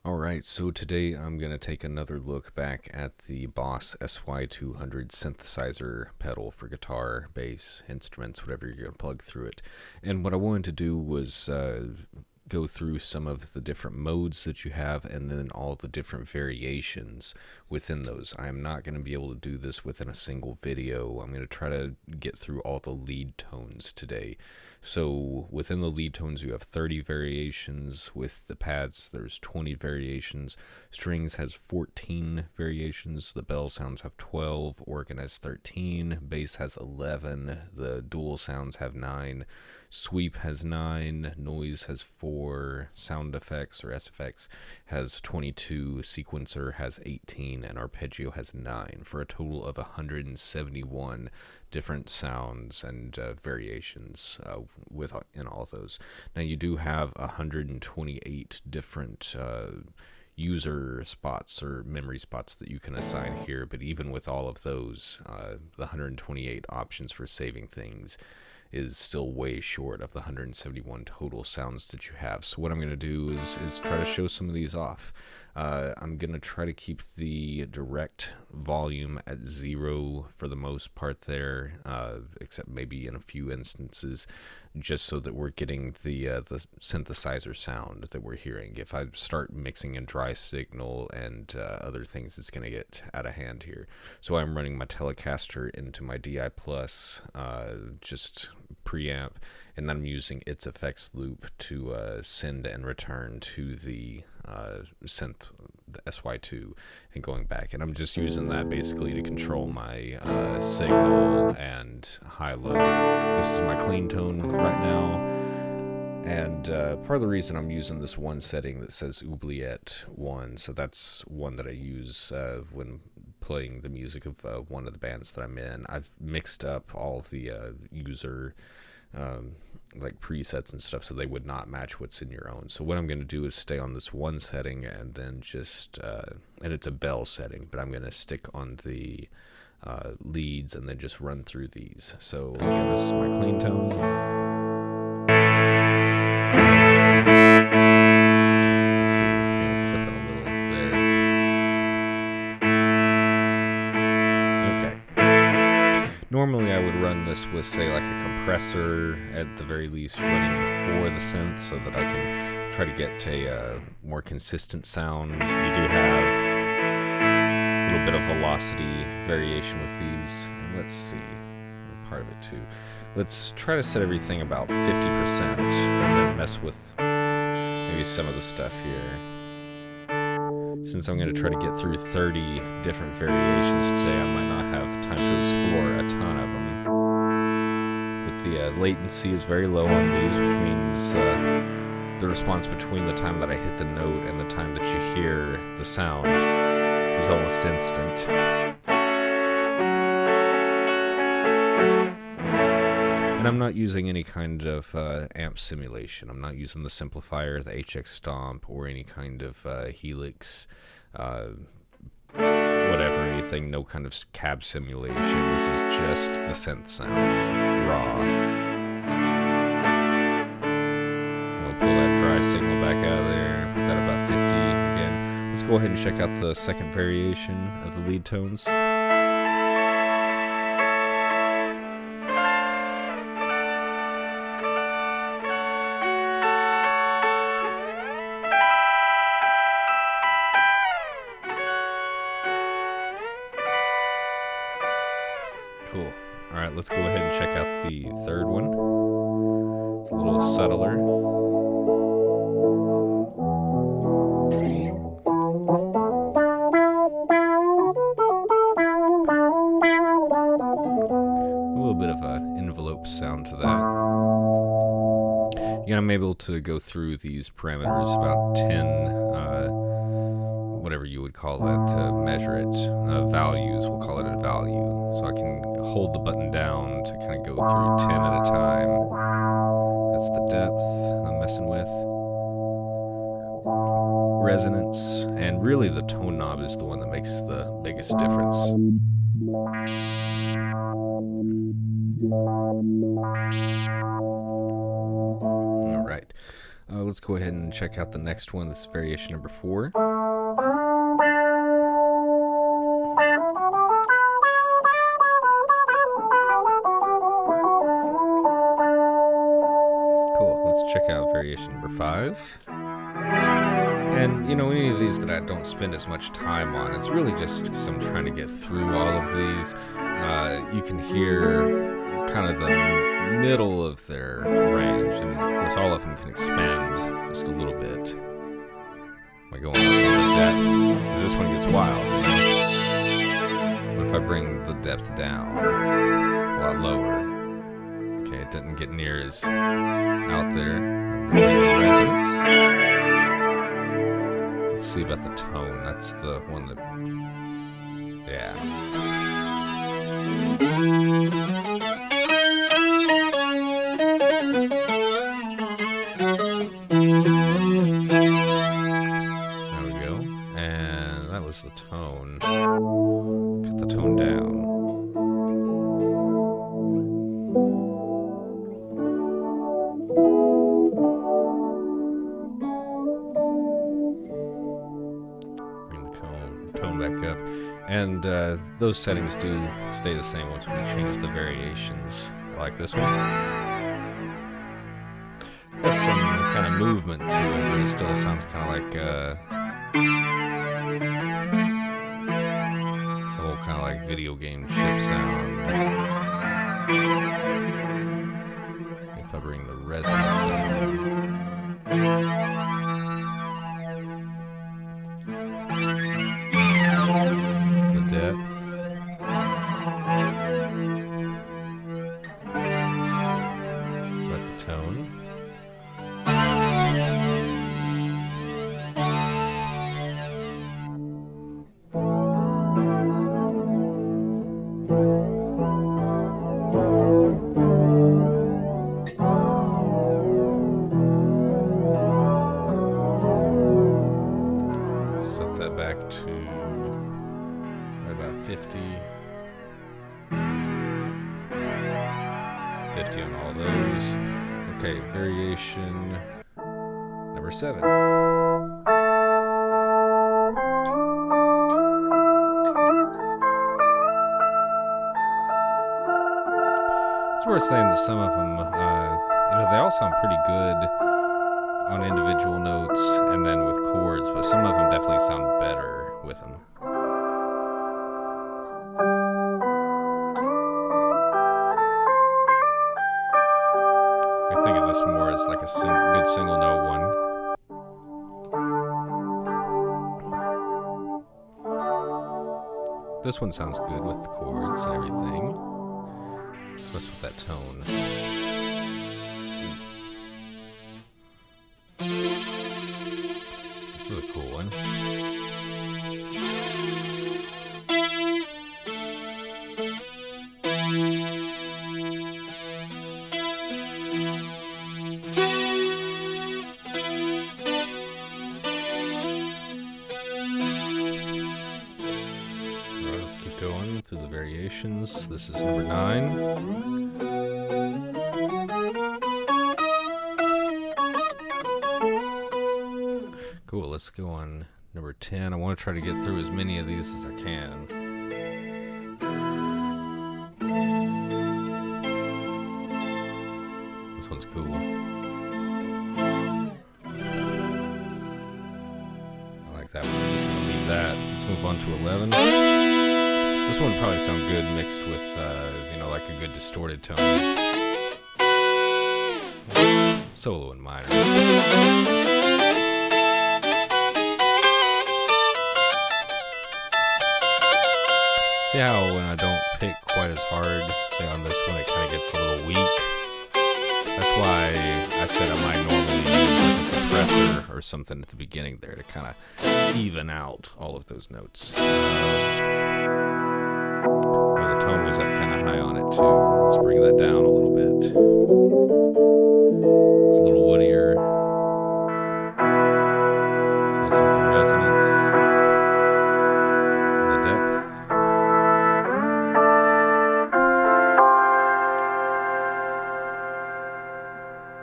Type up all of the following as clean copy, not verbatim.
Alright, so today I'm going to take another look back at the Boss SY-200 Synthesizer Pedal for guitar, bass, instruments, whatever you're going to plug through it. And what I wanted to do was go through some of the different modes that you have and then all the different variations within those. I'm not going to be able to do this within a single video. I'm going to try to get through all the lead tones today. So within the lead tones, you have 30 variations. With the pads, there's 20 variations. Strings has 14 variations. The bell sounds have 12. Organ has 13. Bass has 11. The dual sounds have 9. Sweep has 9. Noise has 4. Sound effects or SFX has 22. Sequencer has 18. And arpeggio has 9, for a total of 171 different sounds and variations in all those. Now you do have 128 different user spots or memory spots that you can assign here, but even with all of those, the 128 options for saving things is still way short of the 171 total sounds that you have. So what I'm going to do is try to show some of these off. I'm going to try to keep the direct volume at 0 for the most part there, except maybe in a few instances, just so that we're getting the synthesizer sound that we're hearing. If I start mixing in dry signal and other things, it's going to get out of hand here. So I'm running my Telecaster into my DI Plus, just preamp, and then I'm using its effects loop to send and return to the synth, the SY2, and going back. And I'm just using that basically to control my signal and high-low. This is my clean tone right now. And part of the reason I'm using this one setting that says Oubliette 1, so that's one that I use when playing the music of one of the bands that I'm in. I've mixed up all the user like presets and stuff so they would not match what's in your own. So what I'm going to do is stay on this one setting and then just, and it's a bell setting, but I'm going to stick on the leads and then just run through these. So again, this is my clean tone. Normally I would run this with, say, like a compressor at the very least running before the synth so that I can try to get a more consistent sound. You do have a little bit of velocity variation with these. And let's see, part of it too. Let's try to set everything about 50% and then mess with maybe some of the stuff here. Since I'm going to try to get through 30 different variations today, I might not have time to explore a ton of them. But the latency is very low on these, which means the response between the time that I hit the note and the time that you hear the sound is almost instant. And I'm not using any kind of amp simulation. I'm not using the simplifier, the HX Stomp, or any kind of Helix, whatever, anything, no kind of cab simulation. This is just the synth sound, raw. We'll pull that dry signal back out of there, put that about 50 again. Let's go ahead and check out the second variation of the lead tones. Cool. All right, let's go ahead and check out the third one. It's a little subtler. A little bit of an envelope sound to that. Again, I'm able to go through these parameters, about 10 whatever you would call that, to measure it, values, we'll call it a value. So I can hold the button down to kind of go through 10 at a time. That's the depth I'm messing with. Resonance, and really the tone knob is the one that makes the biggest difference. All right. Let's go ahead and check out the next one. This is variation number 4. Cool. Let's check out variation number 5. And, you know, any of these that I don't spend as much time on, it's really just because I'm trying to get through all of these. You can hear kind of the middle of their range, and of course all of them can expand just a little bit. By going up on the depth. So this one gets wild. What if I bring the depth down a lot lower? Okay, it doesn't get near as out there. The resonance. Let's see about the tone. That's the one that, yeah. There we go. And that was the tone. Cut the tone down. Back up, and those settings do stay the same once we change the variations, like this one. There's some kind of movement to it, but it still sounds kind of like some old kind of like video game chip sound. If I bring the resonance down. Set that back to right about 50. 50 on all those. Okay, variation number 7. It's worth saying that some of them, they all sound pretty good on individual notes and then with chords, but some of them definitely sound better with them. I think of this more as like a good single note one. This one sounds good with the chords and everything. Let's mess with that tone. This is a cool one. Let's keep going through the variations. This is number 9. Cool, let's go on number 10. I want to try to get through as many of these as I can. This one's cool. I like that one. I'm just going to leave that. Let's move on to 11. This one would probably sound good mixed with, like a good distorted tone. Solo and minor. See how when I don't pick quite as hard, say on this one, it kind of gets a little weak. That's why I said I might normally use like a compressor or something at the beginning there to kind of even out all of those notes. The tone was up kind of high on it too. Let's bring that down a little bit. It's a little woodier. Let's mess with the resonance and the depth.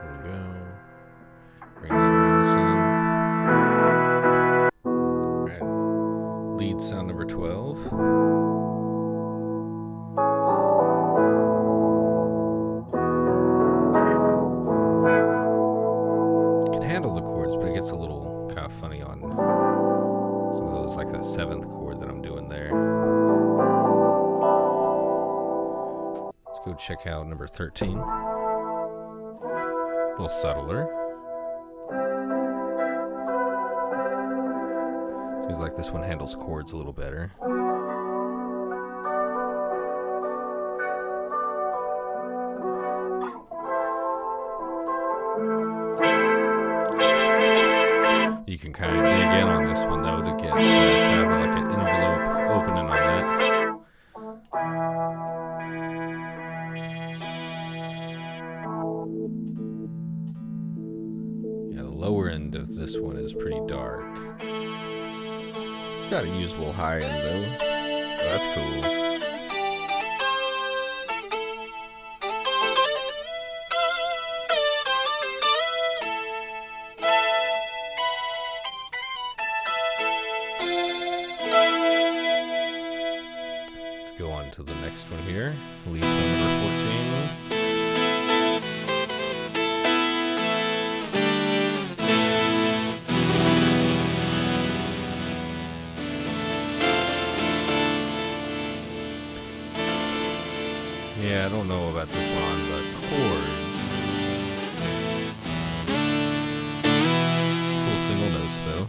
There we go. Bring Alright, sound number 12. Can handle the chords, but it gets a little kind of funny on some of those, like that 7th chord that I'm doing there. Let's go check out number 13. A little subtler. Seems like this one handles chords a little better. You can kind of dig in on this one though to get kind of like an envelope opening on that. Yeah, the lower end of this one is pretty dark. It's got a usable high end though. Oh, that's cool. Go on to the next one here. Lead tone number 14. Yeah, I don't know about this one on the chords. Cool single notes though.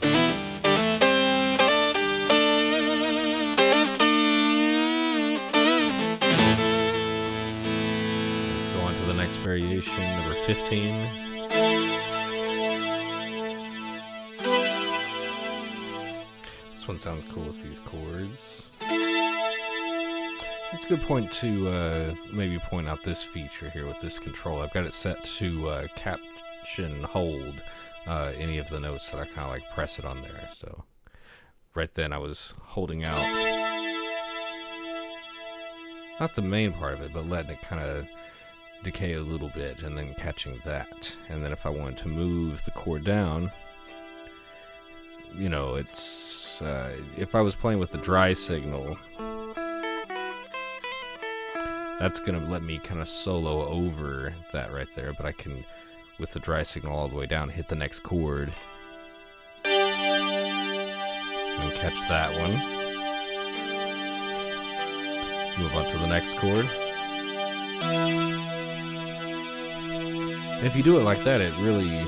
Variation number 15. This one sounds cool with these chords. It's a good point to maybe point out this feature here with this control. I've got it set to caption hold any of the notes that I kind of like press it on there. So right then I was holding out, not the main part of it, but letting it kind of decay a little bit and then catching that. And then if I wanted to move the chord down, you know, it's if I was playing with the dry signal, that's gonna let me kind of solo over that right there, but I can, with the dry signal all the way down, hit the next chord and catch that one. Let's move on to the next chord. And if you do it like that, it really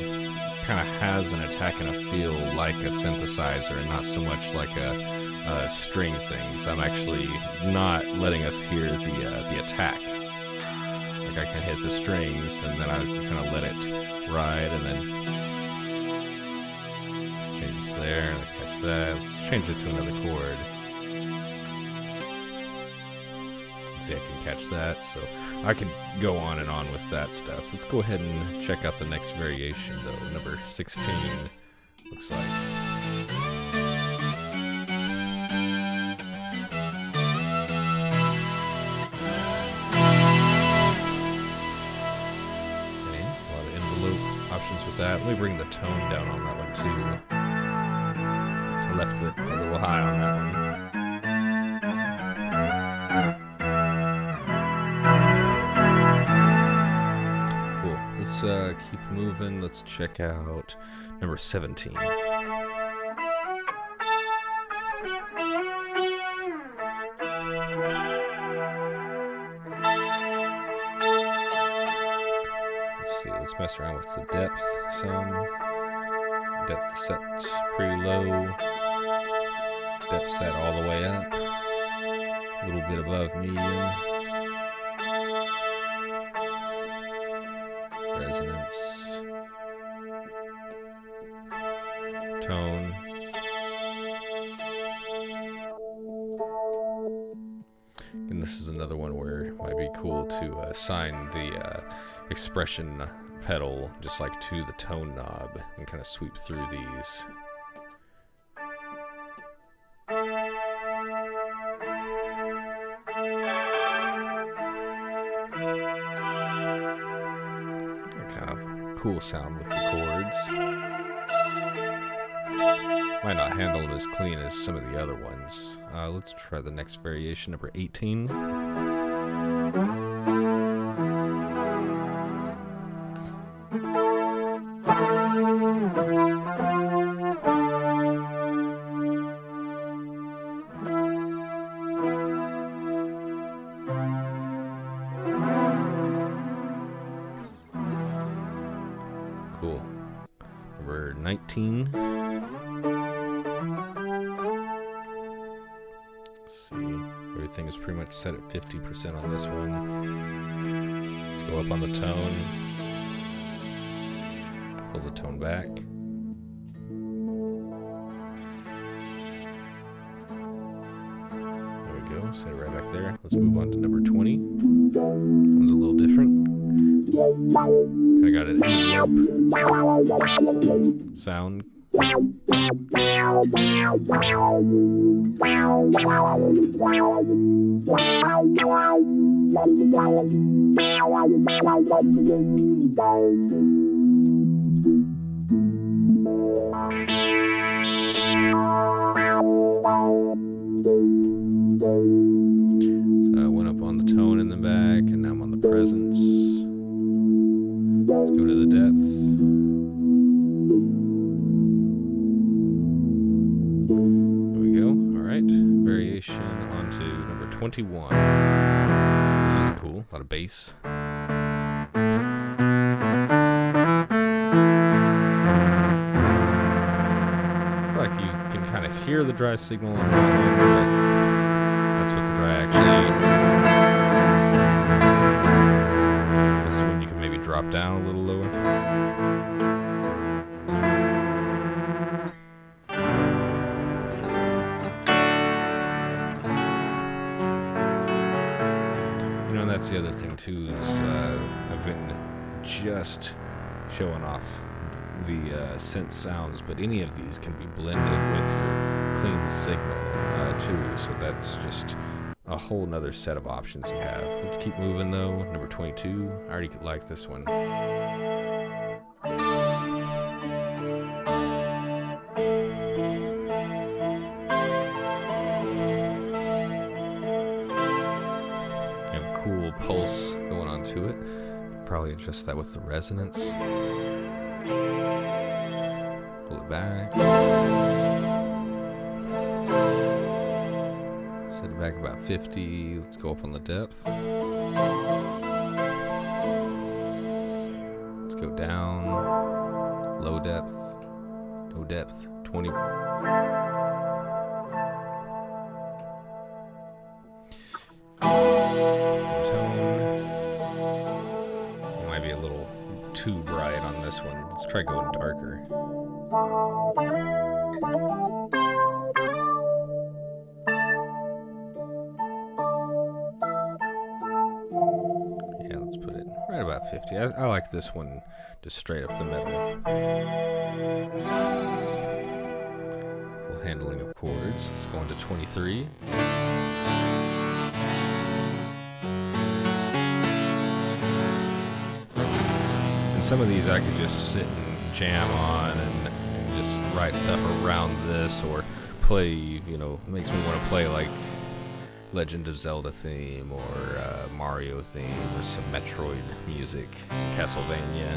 kind of has an attack and a feel like a synthesizer and not so much like a string thing. So I'm actually not letting us hear the attack. Like I can hit the strings and then I kind of let it ride and then changes there and I catch that. Let's change it to another chord. See, I can catch that, so I could go on and on with that stuff. Let's go ahead and check out the next variation though, number 16, looks like. Okay, a lot of envelope options with that. Let me bring the tone down on that one too. I left it a little high on that one. Let's keep moving. Let's check out number 17. Let's see, let's mess around with the depth some. Depth set pretty low. Depth set all the way up. A little bit above medium. Resonance, tone, and this is another one where it might be cool to assign the expression pedal just like to the tone knob and kind of sweep through these. Kind of cool sound with the chords. Might not handle them as clean as some of the other ones. Let's try the next variation, number 18. Cool. Number 19. Let's see. Everything is pretty much set at 50% on this one. Let's go up on the tone. Pull the tone back. There we go. Set it right back there. Let's move on to number 20. That one's a little different. I got an envelope sound. So I went up on the tone in the back, and now I'm on the presence. Let's go to the depth. There we go. All right. Variation onto number 21. This one's cool. A lot of bass. Like you can kind of hear the dry signal on that one, but that's what the dry actually. This is when you can maybe drop down a little lower. You know, and that's the other thing too, is I've been just showing off the synth sounds, but any of these can be blended with your clean signal too, so that's just a whole nother set of options you have. Let's keep moving though. Number 22. I already like this one. You have a cool pulse going on to it. Probably adjust that with the resonance. Pull it back. Set it back about 50. Let's go up on the depth. Let's go down. Low depth. No depth. 20. Tone. It might be a little too bright on this one. Let's try going darker. Yeah, let's put it right about 50. I like this one just straight up the middle. Cool handling of chords. Let's go into 23. And some of these I could just sit and jam on and just write stuff around this, or play, you know, it makes me want to play like Legend of Zelda theme, or Mario theme, or some Metroid music, some Castlevania.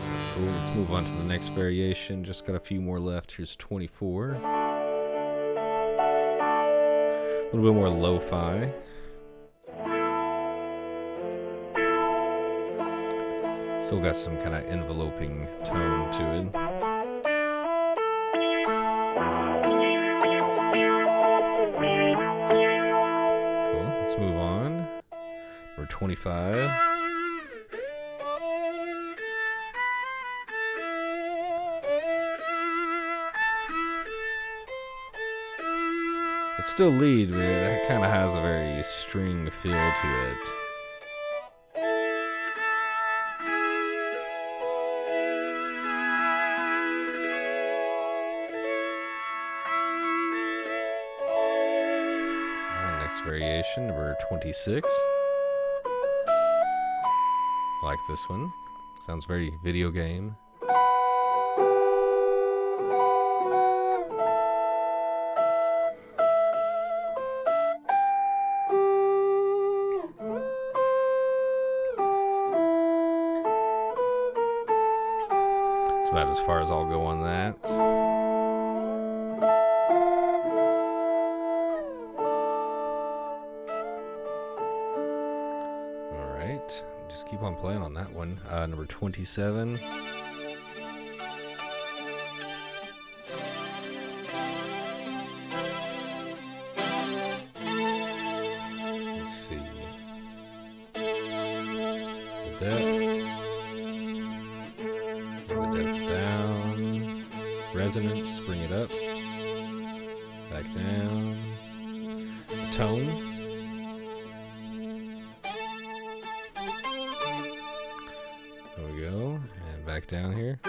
That's cool. Let's move on to the next variation. Just got a few more left. Here's 24. A little bit more lo-fi. Still got some kind of enveloping tone to it. Cool. Let's move on. We're 25. It's still lead, but it kind of has a very string feel to it. Variation number 26. Like this one. Sounds very video game. It's about as far as I'll go on that. Alright, just keep on playing on that one. Number 27. Let's see. The depth down. Resonance, bring it up. Back down. The tone. There we go. And back down here.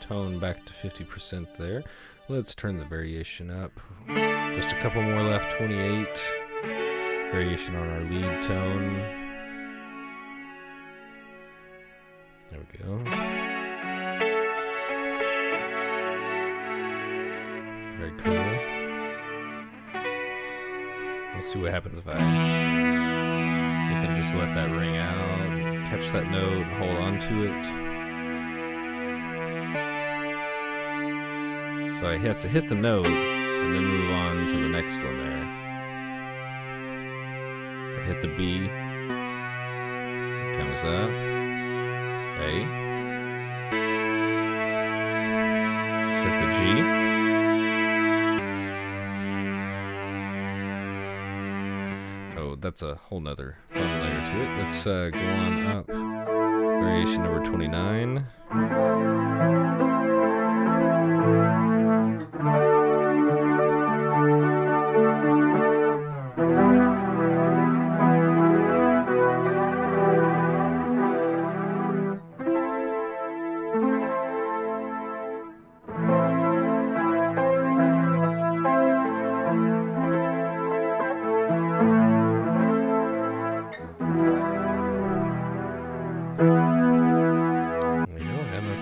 Tone back to 50% there. Let's turn the variation up. Just a couple more left, 28. Variation on our lead tone. There we go. Very cool. Let's see what happens if I see if I can just let that ring out, catch that note, and hold on to it. So I have to hit the note and then move on to the next one there. So I hit the B. It comes up. A. Let's hit the G. Oh, that's a whole nother fun layer to it. Let's go on up. Variation number 29.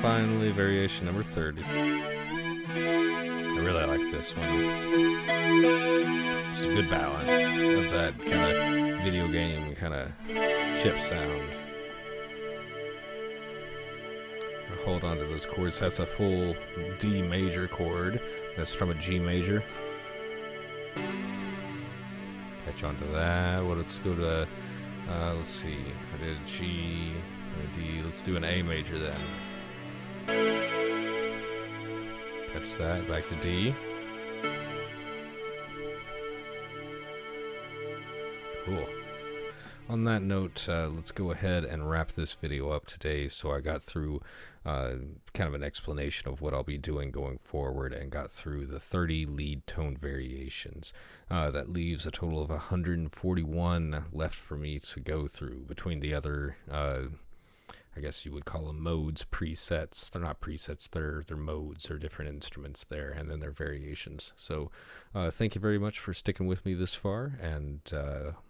Finally, variation number 30. I really like this one. Just a good balance of that kind of video game kind of chip sound. I'll hold on to those chords. That's a full D major chord. That's from a G major. Catch onto that. Well, let's go to, let's see. I did a G, a D. Let's do an A major then. Catch that, back to D. Cool. On that note, let's go ahead and wrap this video up today. So I got through kind of an explanation of what I'll be doing going forward and got through the 30 lead tone variations. That leaves a total of 141 left for me to go through between the other I guess you would call them modes, presets. They're not presets, they're modes. They're different instruments there, and then they're variations. So thank you very much for sticking with me this far, and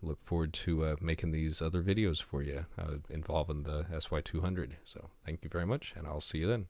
look forward to making these other videos for you involving the SY-200. So thank you very much, and I'll see you then.